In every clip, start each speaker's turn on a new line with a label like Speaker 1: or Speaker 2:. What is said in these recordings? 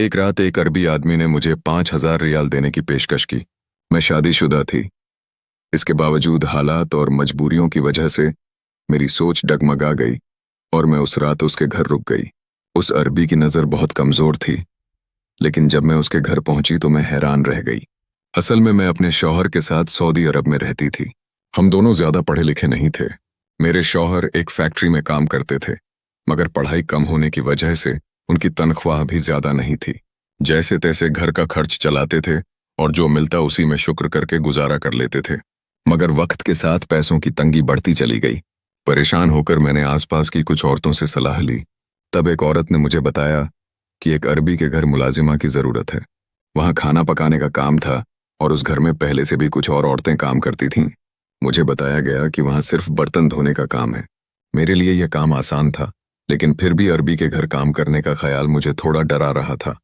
Speaker 1: एक रात एक अरबी आदमी ने मुझे 5,000 रियाल देने की पेशकश की। मैं शादीशुदा थी। इसके बावजूद हालात और मजबूरियों की वजह से मेरी सोच डगमगा गई और मैं उस रात उसके घर रुक गई। उस अरबी की नज़र बहुत कमज़ोर थी, लेकिन जब मैं उसके घर पहुंची तो मैं हैरान रह गई। असल में मैं अपने शौहर के साथ सऊदी अरब में रहती थी। हम दोनों ज़्यादा पढ़े लिखे नहीं थे। मेरे शौहर एक फैक्ट्री में काम करते थे, मगर पढ़ाई कम होने की वजह से उनकी तनख्वाह भी ज़्यादा नहीं थी। जैसे तैसे घर का खर्च चलाते थे और जो मिलता उसी में शुक्र करके गुजारा कर लेते थे। मगर वक्त के साथ पैसों की तंगी बढ़ती चली गई। परेशान होकर मैंने आसपास की कुछ औरतों से सलाह ली। तब एक औरत ने मुझे बताया कि एक अरबी के घर मुलाजिमा की ज़रूरत है। वहाँ खाना पकाने का काम था और उस घर में पहले से भी कुछ और औरतें काम करती थीं। मुझे बताया गया कि वहाँ सिर्फ बर्तन धोने का काम है। मेरे लिए यह काम आसान था, लेकिन फिर भी अरबी के घर काम करने का ख्याल मुझे थोड़ा डरा रहा था।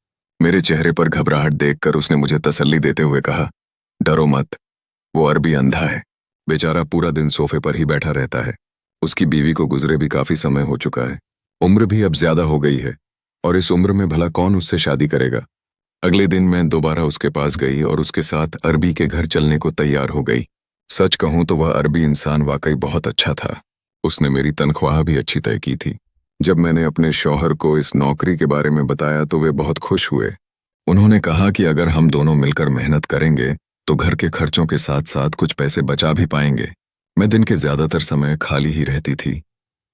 Speaker 1: मेरे चेहरे पर घबराहट देखकर उसने मुझे तसल्ली देते हुए कहा, डरो मत, वो अरबी अंधा है। बेचारा पूरा दिन सोफे पर ही बैठा रहता है। उसकी बीवी को गुजरे भी काफी समय हो चुका है। उम्र भी अब ज्यादा हो गई है और इस उम्र में भला कौन उससे शादी करेगा। अगले दिन मैं दोबारा उसके पास गई और उसके साथ अरबी के घर चलने को तैयार हो गई। सच कहूं तो वह अरबी इंसान वाकई बहुत अच्छा था। उसने मेरी तनख्वाह भी अच्छी तय की थी। जब मैंने अपने शौहर को इस नौकरी के बारे में बताया तो वे बहुत खुश हुए। उन्होंने कहा कि अगर हम दोनों मिलकर मेहनत करेंगे तो घर के खर्चों के साथ साथ कुछ पैसे बचा भी पाएंगे। मैं दिन के ज्यादातर समय खाली ही रहती थी,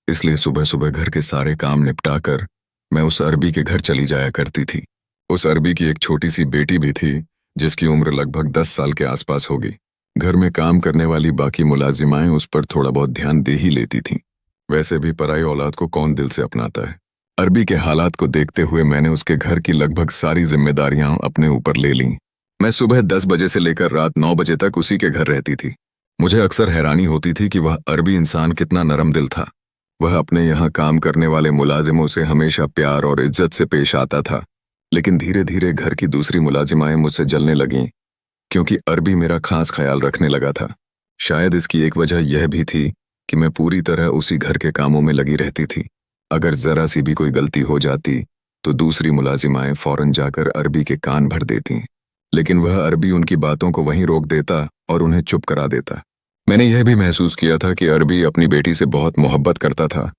Speaker 1: इसलिए सुबह सुबह घर के सारे काम निपटा कर मैं उस अरबी के घर चली जाया करती थी। उस अरबी की एक छोटी सी बेटी भी थी, जिसकी उम्र लगभग 10 साल के आसपास होगी। घर में काम करने वाली बाकी मुलाजिमाएं उस पर थोड़ा बहुत ध्यान दे ही लेती थीं। वैसे भी पराई औलाद को कौन दिल से अपनाता है। अरबी के हालात को देखते हुए मैंने उसके घर की लगभग सारी जिम्मेदारियां अपने ऊपर ले लीं। मैं सुबह 10 बजे से लेकर रात 9 बजे तक उसी के घर रहती थी। मुझे अक्सर हैरानी होती थी कि वह अरबी इंसान कितना नरम दिल था। वह अपने यहाँ काम करने वाले मुलाजिमों से हमेशा प्यार और इज्जत से पेश आता था, लेकिन धीरे धीरे घर की दूसरी मुलाजिमाएं मुझसे जलने लगीं, क्योंकि अरबी मेरा खास ख्याल रखने लगा था। शायद इसकी एक वजह यह भी थी कि मैं पूरी तरह उसी घर के कामों में लगी रहती थी। अगर जरा सी भी कोई गलती हो जाती तो दूसरी मुलाजिमाएं फौरन जाकर अरबी के कान भर देती, लेकिन वह अरबी उनकी बातों को वहीं रोक देता और उन्हें चुप करा देता। मैंने यह भी महसूस किया था कि अरबी अपनी बेटी से बहुत मोहब्बत करता था,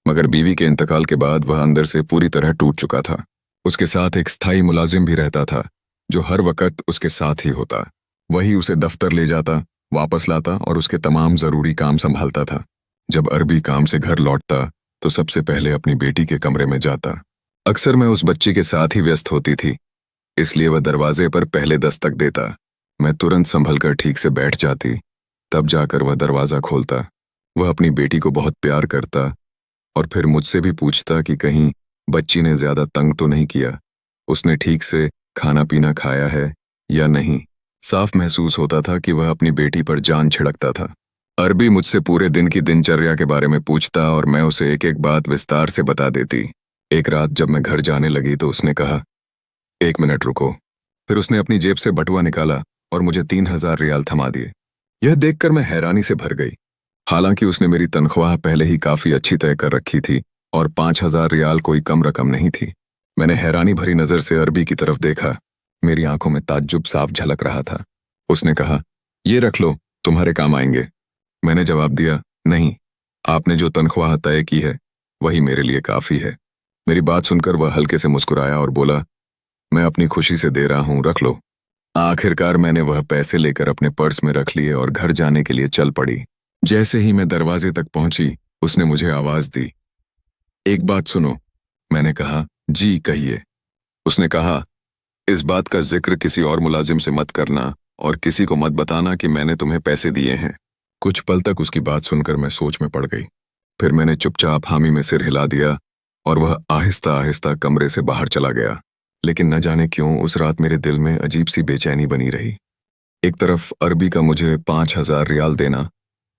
Speaker 1: मगर बीवी के इंतकाल के बाद वह अंदर से पूरी तरह टूट चुका था। उसके साथ एक स्थायी मुलाजिम भी रहता था, जो हर वक्त उसके साथ ही होता। वही उसे दफ्तर ले जाता, वापस लाता और उसके तमाम जरूरी काम संभालता था। जब अरबी काम से घर लौटता तो सबसे पहले अपनी बेटी के कमरे में जाता। अक्सर मैं उस बच्ची के साथ ही व्यस्त होती थी, इसलिए वह दरवाजे पर पहले दस्तक देता। मैं तुरंत संभल कर ठीक से बैठ जाती, तब जाकर वह दरवाज़ा खोलता। वह अपनी बेटी को बहुत प्यार करता और फिर मुझसे भी पूछता कि कहीं बच्ची ने ज्यादा तंग तो नहीं किया, उसने ठीक से खाना पीना खाया है या नहीं। साफ महसूस होता था कि वह अपनी बेटी पर जान छिड़कता था। अरबी मुझसे पूरे दिन की दिनचर्या के बारे में पूछता और मैं उसे एक एक बात विस्तार से बता देती। एक रात जब मैं घर जाने लगी तो उसने कहा, 1 मिनट रुको। फिर उसने अपनी जेब से बटुआ निकाला और मुझे 3,000 रियाल थमा दिए। यह देखकर मैं हैरानी से भर गई। हालांकि उसने मेरी तनख्वाह पहले ही काफी अच्छी तय कर रखी थी और 5,000 रियाल कोई कम रकम नहीं थी। मैंने हैरानी भरी नजर से अरबी की तरफ देखा। मेरी आंखों में ताज्जुब साफ झलक रहा था। उसने कहा, ये रख लो, तुम्हारे काम आएंगे। मैंने जवाब दिया, नहीं, आपने जो तनख्वाह तय की है वही मेरे लिए काफी है। मेरी बात सुनकर वह हल्के से मुस्कुराया और बोला, मैं अपनी खुशी से दे रहा हूं, रख लो। आखिरकार मैंने वह पैसे लेकर अपने पर्स में रख लिए और घर जाने के लिए चल पड़ी। जैसे ही मैं दरवाजे तक पहुंची उसने मुझे आवाज दी, एक बात सुनो। मैंने कहा, जी कहिए। उसने कहा, इस बात का जिक्र किसी और मुलाजिम से मत करना और किसी को मत बताना कि मैंने तुम्हें पैसे दिए हैं। कुछ पल तक उसकी बात सुनकर मैं सोच में पड़ गई। फिर मैंने चुपचाप हामी में सिर हिला दिया और वह आहिस्ता आहिस्ता कमरे से बाहर चला गया। लेकिन न जाने क्यों उस रात मेरे दिल में अजीब सी बेचैनी बनी रही। एक तरफ अरबी का मुझे 5,000 रियाल देना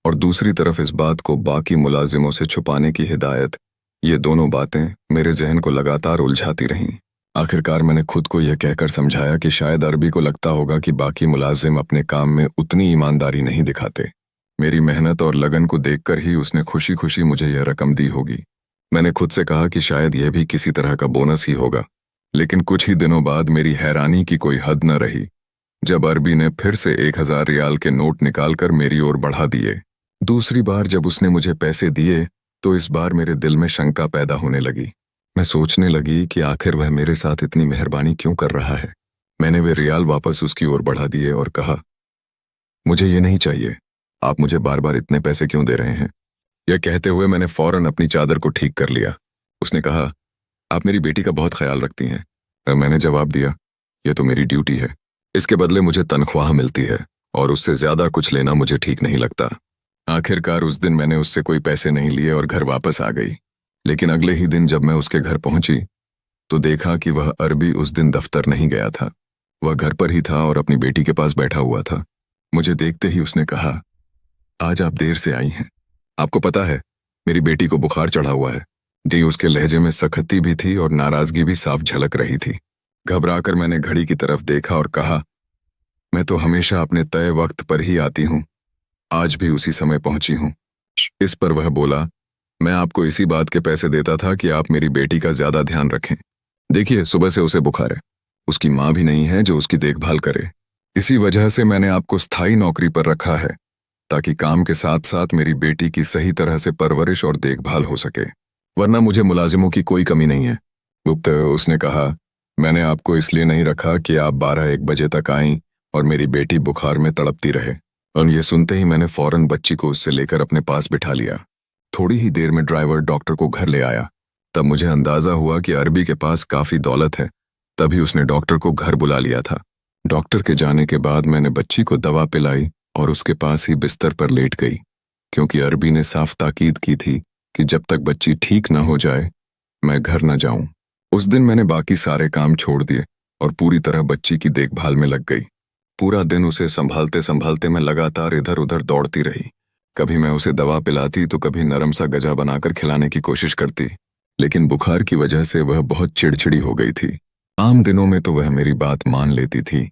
Speaker 1: और दूसरी तरफ इस बात को बाकी मुलाजिमों से छुपाने की हिदायत, ये दोनों बातें मेरे जहन को लगातार उलझाती रहीं। आखिरकार मैंने खुद को यह कहकर समझाया कि शायद अरबी को लगता होगा कि बाकी मुलाजिम अपने काम में उतनी ईमानदारी नहीं दिखाते। मेरी मेहनत और लगन को देखकर ही उसने खुशी खुशी मुझे यह रकम दी होगी। मैंने खुद से कहा कि शायद यह भी किसी तरह का बोनस ही होगा, लेकिन कुछ ही दिनों बाद मेरी हैरानी की कोई हद न रही जब अरबी ने फिर से 1000 रियाल के नोट निकालकर मेरी ओर बढ़ा दिए। दूसरी बार जब उसने मुझे पैसे दिए तो इस बार मेरे दिल में शंका पैदा होने लगी। मैं सोचने लगी कि आखिर वह मेरे साथ इतनी मेहरबानी क्यों कर रहा है। मैंने वे रियाल वापस उसकी ओर बढ़ा दिए और कहा, मुझे ये नहीं चाहिए, आप मुझे बार बार इतने पैसे क्यों दे रहे हैं। यह कहते हुए मैंने फौरन अपनी चादर को ठीक कर लिया। उसने कहा, आप मेरी बेटी का बहुत ख्याल रखती हैं। मैंने जवाब दिया, यह तो मेरी ड्यूटी है, इसके बदले मुझे तनख्वाह मिलती है और उससे ज्यादा कुछ लेना मुझे ठीक नहीं लगता। आखिरकार उस दिन मैंने उससे कोई पैसे नहीं लिए और घर वापस आ गई। लेकिन अगले ही दिन जब मैं उसके घर पहुंची तो देखा कि वह अरबी उस दिन दफ्तर नहीं गया था। वह घर पर ही था और अपनी बेटी के पास बैठा हुआ था। मुझे देखते ही उसने कहा, आज आप देर से आई हैं, आपको पता है मेरी बेटी को बुखार चढ़ा हुआ है। जी, उसके लहजे में सख्ती भी थी और नाराजगी भी साफ झलक रही थी। घबराकर मैंने घड़ी की तरफ देखा और कहा, मैं तो हमेशा अपने तय वक्त पर ही आती हूँ, आज भी उसी समय पहुंची हूँ। इस पर वह बोला, मैं आपको इसी बात के पैसे देता था कि आप मेरी बेटी का ज्यादा ध्यान रखें। देखिए, सुबह से उसे बुखार है, उसकी माँ भी नहीं है जो उसकी देखभाल करे। इसी वजह से मैंने आपको स्थायी नौकरी पर रखा है ताकि काम के साथ साथ मेरी बेटी की सही तरह से परवरिश और देखभाल हो सके, वरना मुझे मुलाजिमों की कोई कमी नहीं है। गुप्त, उसने कहा, मैंने आपको इसलिए नहीं रखा कि आप 12-1 बजे तक आईं और मेरी बेटी बुखार में तड़पती रहे। और ये सुनते ही मैंने फौरन बच्ची को उससे लेकर अपने पास बिठा लिया। थोड़ी ही देर में ड्राइवर डॉक्टर को घर ले आया। तब मुझे अंदाजा हुआ कि अरबी के पास काफी दौलत है। तभी उसने डॉक्टर को घर बुला लिया था। डॉक्टर के जाने के बाद मैंने बच्ची को दवा पिलाई और उसके पास ही बिस्तर पर लेट गई, क्योंकि अरबी ने साफ ताकीद की थी कि जब तक बच्ची ठीक न हो जाए मैं घर न जाऊं। उस दिन मैंने बाकी सारे काम छोड़ दिए और पूरी तरह बच्ची की देखभाल में लग गई। पूरा दिन उसे संभालते संभालते मैं लगातार इधर उधर दौड़ती रही। कभी मैं उसे दवा पिलाती तो कभी नरम सा गजा बनाकर खिलाने की कोशिश करती, लेकिन बुखार की वजह से वह बहुत चिड़चिड़ी हो गई थी। आम दिनों में तो वह मेरी बात मान लेती थी,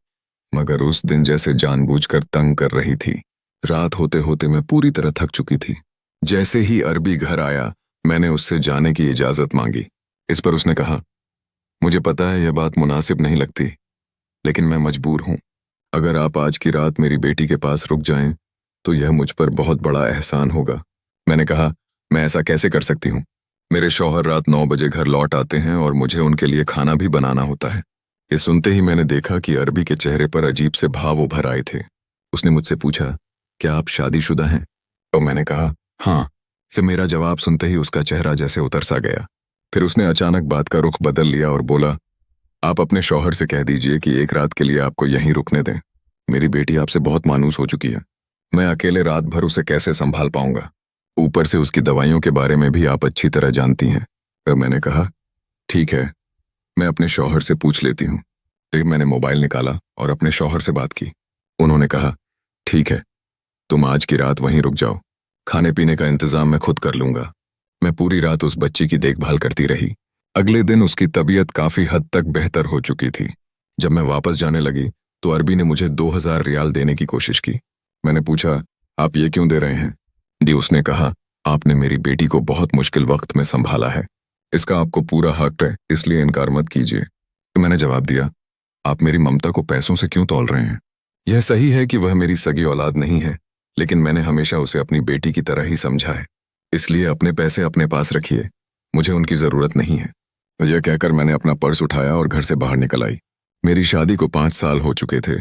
Speaker 1: मगर उस दिन जैसे जानबूझकर तंग कर रही थी। रात होते होते मैं पूरी तरह थक चुकी थी। जैसे ही अरबी घर आया मैंने उससे जाने की इजाजत मांगी। इस पर उसने कहा, मुझे पता है यह बात मुनासिब नहीं लगती, लेकिन मैं मजबूर हूं। अगर आप आज की रात मेरी बेटी के पास रुक जाएं तो यह मुझ पर बहुत बड़ा एहसान होगा। मैंने कहा, मैं ऐसा कैसे कर सकती हूँ? मेरे शौहर रात 9 बजे घर लौट आते हैं और मुझे उनके लिए खाना भी बनाना होता है। ये सुनते ही मैंने देखा कि अरबी के चेहरे पर अजीब से भाव उभर आए थे। उसने मुझसे पूछा, क्या आप शादीशुदा हैं? और मैंने कहा, हाँ। से मेरा जवाब सुनते ही उसका चेहरा जैसे उतर सा गया। फिर उसने अचानक बात का रुख बदल लिया और बोला, आप अपने शौहर से कह दीजिए कि एक रात के लिए आपको यहीं रुकने दें। मेरी बेटी आपसे बहुत मायूस हो चुकी है। मैं अकेले रात भर उसे कैसे संभाल पाऊंगा? ऊपर से उसकी दवाइयों के बारे में भी आप अच्छी तरह जानती हैं। फिर मैंने कहा, ठीक है, मैं अपने शौहर से पूछ लेती हूँ। फिर मैंने मोबाइल निकाला और अपने शौहर से बात की। उन्होंने कहा, ठीक है, तुम आज की रात वहीं रुक जाओ, खाने पीने का इंतजाम मैं खुद कर लूंगा। मैं पूरी रात उस बच्ची की देखभाल करती रही। अगले दिन उसकी तबीयत काफी हद तक बेहतर हो चुकी थी। जब मैं वापस जाने लगी तो अरबी ने मुझे 2000 रियाल देने की कोशिश की। मैंने पूछा, आप ये क्यों दे रहे हैं? दी, उसने कहा, आपने मेरी बेटी को बहुत मुश्किल वक्त में संभाला है, इसका आपको पूरा हक है, इसलिए इनकार मत कीजिए। तो मैंने जवाब दिया, आप मेरी ममता को पैसों से क्यों तौल रहे हैं? यह सही है कि वह मेरी सगी औलाद नहीं है, लेकिन मैंने हमेशा उसे अपनी बेटी की तरह ही समझा है, इसलिए अपने पैसे अपने पास रखिए, मुझे उनकी जरूरत नहीं है। यह कहकर मैंने अपना पर्स उठाया और घर से बाहर निकल आई। मेरी शादी को 5 साल हो चुके थे,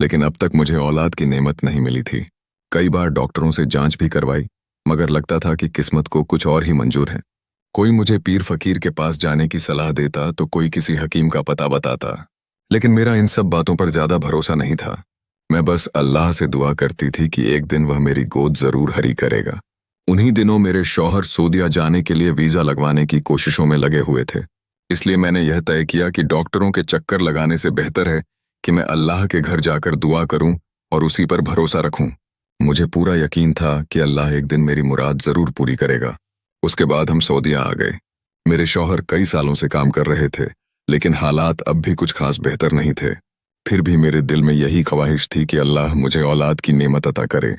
Speaker 1: लेकिन अब तक मुझे औलाद की नेमत नहीं मिली थी। कई बार डॉक्टरों से जांच भी करवाई, मगर लगता था कि किस्मत को कुछ और ही मंजूर है। कोई मुझे पीर फकीर के पास जाने की सलाह देता तो कोई किसी हकीम का पता बताता, लेकिन मेरा इन सब बातों पर ज्यादा भरोसा नहीं था। मैं बस अल्लाह से दुआ करती थी कि एक दिन वह मेरी गोद जरूर हरी करेगा। उन्हीं दिनों मेरे शौहर सऊदीया जाने के लिए वीजा लगवाने की कोशिशों में लगे हुए थे, इसलिए मैंने यह तय किया कि डॉक्टरों के चक्कर लगाने से बेहतर है कि मैं अल्लाह के घर जाकर दुआ करूं और उसी पर भरोसा रखूं। मुझे पूरा यकीन था कि अल्लाह एक दिन मेरी मुराद जरूर पूरी करेगा। उसके बाद हम सऊदीया आ गए। मेरे शौहर कई सालों से काम कर रहे थे, लेकिन हालात अब भी कुछ खास बेहतर नहीं थे। फिर भी मेरे दिल में यही ख्वाहिश थी कि अल्लाह मुझे औलाद की नेमत अता करे।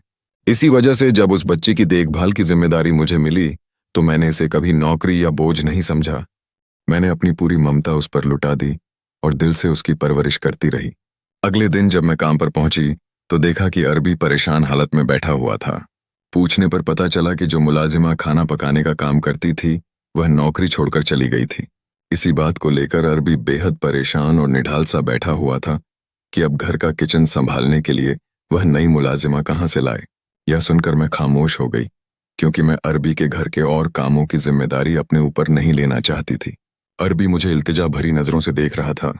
Speaker 1: इसी वजह से जब उस बच्ची की देखभाल की जिम्मेदारी मुझे मिली तो मैंने इसे कभी नौकरी या बोझ नहीं समझा। मैंने अपनी पूरी ममता उस पर लुटा दी और दिल से उसकी परवरिश करती रही। अगले दिन जब मैं काम पर पहुंची तो देखा कि अरबी परेशान हालत में बैठा हुआ था। पूछने पर पता चला कि जो मुलाजिमा खाना पकाने का काम करती थी वह नौकरी छोड़कर चली गई थी। इसी बात को लेकर अरबी बेहद परेशान और निढाल सा बैठा हुआ था कि अब घर का किचन संभालने के लिए वह नई मुलाजिमा कहाँ से लाए। यह सुनकर मैं खामोश हो गई, क्योंकि मैं अरबी के घर के और कामों की जिम्मेदारी अपने ऊपर नहीं लेना चाहती थी। अरबी मुझे इल्तिजा भरी नजरों से देख रहा था।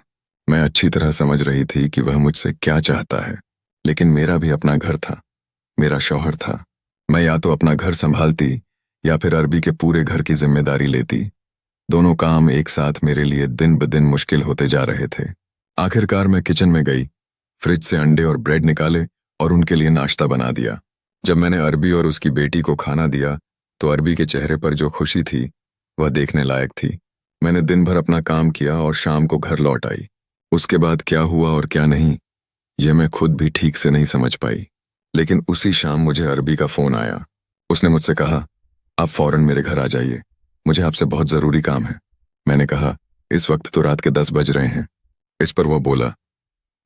Speaker 1: मैं अच्छी तरह समझ रही थी कि वह मुझसे क्या चाहता है, लेकिन मेरा भी अपना घर था, मेरा शौहर था। मैं या तो अपना घर संभालती या फिर अरबी के पूरे घर की जिम्मेदारी लेती। दोनों काम एक साथ मेरे लिए दिन ब दिन मुश्किल होते जा रहे थे। आखिरकार मैं किचन में गई, फ्रिज से अंडे और ब्रेड निकाले और उनके लिए नाश्ता बना दिया। जब मैंने अरबी और उसकी बेटी को खाना दिया तो अरबी के चेहरे पर जो खुशी थी वह देखने लायक थी। मैंने दिन भर अपना काम किया और शाम को घर लौट आई। उसके बाद क्या हुआ और क्या नहीं, यह मैं खुद भी ठीक से नहीं समझ पाई। लेकिन उसी शाम मुझे अरबी का फोन आया। उसने मुझसे कहा, आप फौरन मेरे घर आ जाइए, मुझे आपसे बहुत जरूरी काम है। मैंने कहा, इस वक्त तो रात के 10 बज रहे हैं। इस पर वह बोला,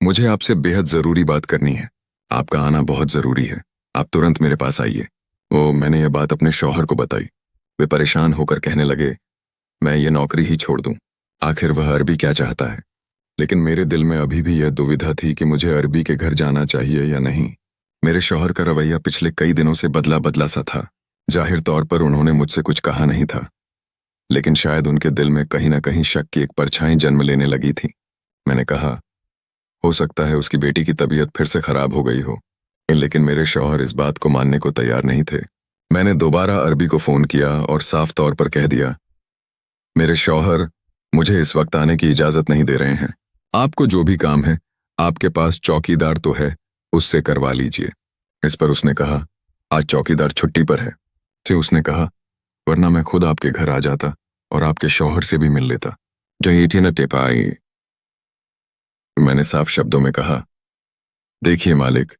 Speaker 1: मुझे आपसे बेहद जरूरी बात करनी है, आपका आना बहुत जरूरी है, आप तुरंत मेरे पास आइए। मैंने यह बात अपने शौहर को बताई। वे परेशान होकर कहने लगे, मैं ये नौकरी ही छोड़ दूं। आखिर वह अरबी क्या चाहता है? लेकिन मेरे दिल में अभी भी यह दुविधा थी कि मुझे अरबी के घर जाना चाहिए या नहीं। मेरे शौहर का रवैया पिछले कई दिनों से बदला बदला सा था। जाहिर तौर पर उन्होंने मुझसे कुछ कहा नहीं था, लेकिन शायद उनके दिल में कहीं ना कहीं शक की एक परछाई जन्म लेने लगी थी। मैंने कहा, हो सकता है उसकी बेटी की तबीयत फिर से खराब हो गई हो। लेकिन मेरे शौहर इस बात को मानने को तैयार नहीं थे। मैंने दोबारा अरबी को फोन किया और साफ तौर पर कह दिया, मेरे शौहर मुझे इस वक्त आने की इजाजत नहीं दे रहे हैं। आपको जो भी काम है, आपके पास चौकीदार तो है, उससे करवा लीजिए। इस पर उसने कहा, आज चौकीदार छुट्टी पर है। फिर उसने कहा, वरना मैं खुद आपके घर आ जाता और आपके शौहर से भी मिल लेता। जयेठी न टेपाई। मैंने साफ शब्दों में कहा, देखिए मालिक,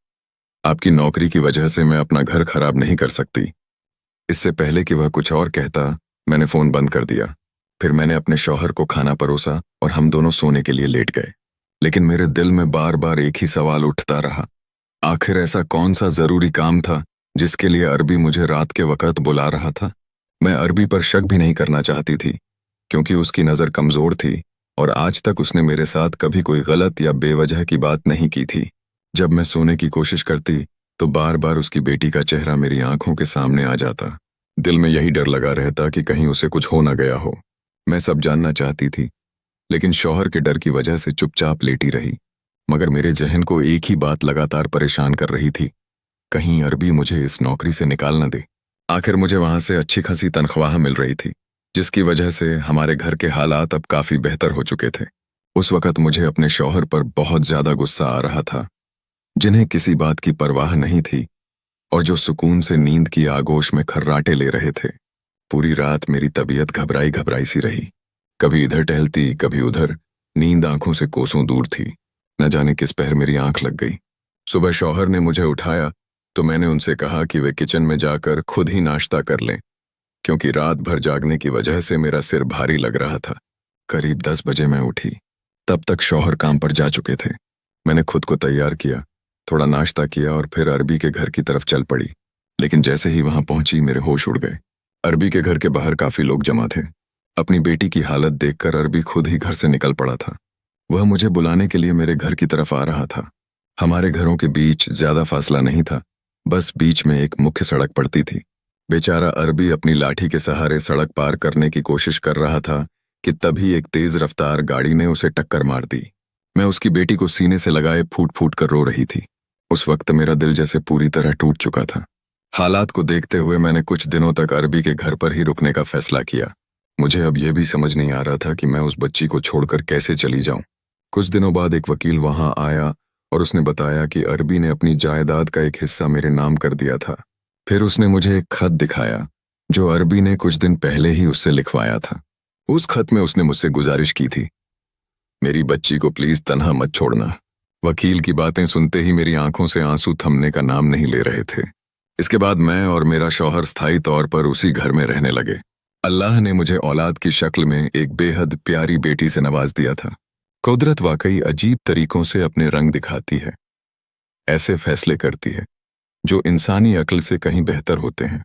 Speaker 1: आपकी नौकरी की वजह से मैं अपना घर खराब नहीं कर सकती। इससे पहले कि वह कुछ और कहता, मैंने फोन बंद कर दिया। फिर मैंने अपने शौहर को खाना परोसा और हम दोनों सोने के लिए लेट गए। लेकिन मेरे दिल में बार बार एक ही सवाल उठता रहा, आखिर ऐसा कौन सा जरूरी काम था जिसके लिए अरबी मुझे रात के वक्त बुला रहा था? मैं अरबी पर शक भी नहीं करना चाहती थी, क्योंकि उसकी नज़र कमजोर थी और आज तक उसने मेरे साथ कभी कोई गलत या बेवजह की बात नहीं की थी। जब मैं सोने की कोशिश करती तो बार बार उसकी बेटी का चेहरा मेरी आंखों के सामने आ जाता। दिल में यही डर लगा रहता कि कहीं उसे कुछ हो न गया हो। मैं सब जानना चाहती थी, लेकिन शौहर के डर की वजह से चुपचाप लेटी रही। मगर मेरे जहन को एक ही बात लगातार परेशान कर रही थी, कहीं अरबी मुझे इस नौकरी से निकाल न दे। आखिर मुझे वहां से अच्छी खासी तनख्वाह मिल रही थी, जिसकी वजह से हमारे घर के हालात अब काफी बेहतर हो चुके थे। उस वक्त मुझे अपने शौहर पर बहुत ज्यादा गुस्सा आ रहा था, जिन्हें किसी बात की परवाह नहीं थी और जो सुकून से नींद की आगोश में खर्राटे ले रहे थे। पूरी रात मेरी तबीयत घबराई घबराई सी रही, कभी इधर टहलती कभी उधर, नींद आंखों से कोसों दूर थी। न जाने किस पहर मेरी आंख लग गई। सुबह शौहर ने मुझे उठाया तो मैंने उनसे कहा कि वे किचन में जाकर खुद ही नाश्ता कर लें, क्योंकि रात भर जागने की वजह से मेरा सिर भारी लग रहा था। करीब 10 बजे मैं उठी, तब तक शौहर काम पर जा चुके थे। मैंने खुद को तैयार किया, थोड़ा नाश्ता किया और फिर अरबी के घर की तरफ चल पड़ी। लेकिन जैसे ही वहां पहुंची मेरे होश उड़ गए। अरबी के घर के बाहर काफी लोग जमा थे। अपनी बेटी की हालत देखकर अरबी खुद ही घर से निकल पड़ा था। वह मुझे बुलाने के लिए मेरे घर की तरफ आ रहा था। हमारे घरों के बीच ज्यादा फासला नहीं था, बस बीच में एक मुख्य सड़क पड़ती थी। बेचारा अरबी अपनी लाठी के सहारे सड़क पार करने की कोशिश कर रहा था कि तभी एक तेज रफ्तार गाड़ी ने उसे टक्कर मार दी। मैं उसकी बेटी को सीने से लगाए फूट फूट कर रो रही थी। उस वक्त मेरा दिल जैसे पूरी तरह टूट चुका था। हालात को देखते हुए मैंने कुछ दिनों तक अरबी के घर पर ही रुकने का फैसला किया। मुझे अब यह भी समझ नहीं आ रहा था कि मैं उस बच्ची को छोड़कर कैसे चली जाऊं। कुछ दिनों बाद एक वकील वहां आया और उसने बताया कि अरबी ने अपनी जायदाद का एक हिस्सा मेरे नाम कर दिया था। फिर उसने मुझे एक खत दिखाया जो अरबी ने कुछ दिन पहले ही उससे लिखवाया था। उस खत में उसने मुझसे गुजारिश की थी, मेरी बच्ची को प्लीज तन्हा मत छोड़ना। वकील की बातें सुनते ही मेरी आंखों से आंसू थमने का नाम नहीं ले रहे थे। इसके बाद मैं और मेरा शौहर स्थायी तौर पर उसी घर में रहने लगे। अल्लाह ने मुझे औलाद की शक्ल में एक बेहद प्यारी बेटी से नवाज दिया था। कुदरत वाकई अजीब तरीकों से अपने रंग दिखाती है। ऐसे फैसले करती है जो इंसानी अक्ल से कहीं बेहतर होते हैं।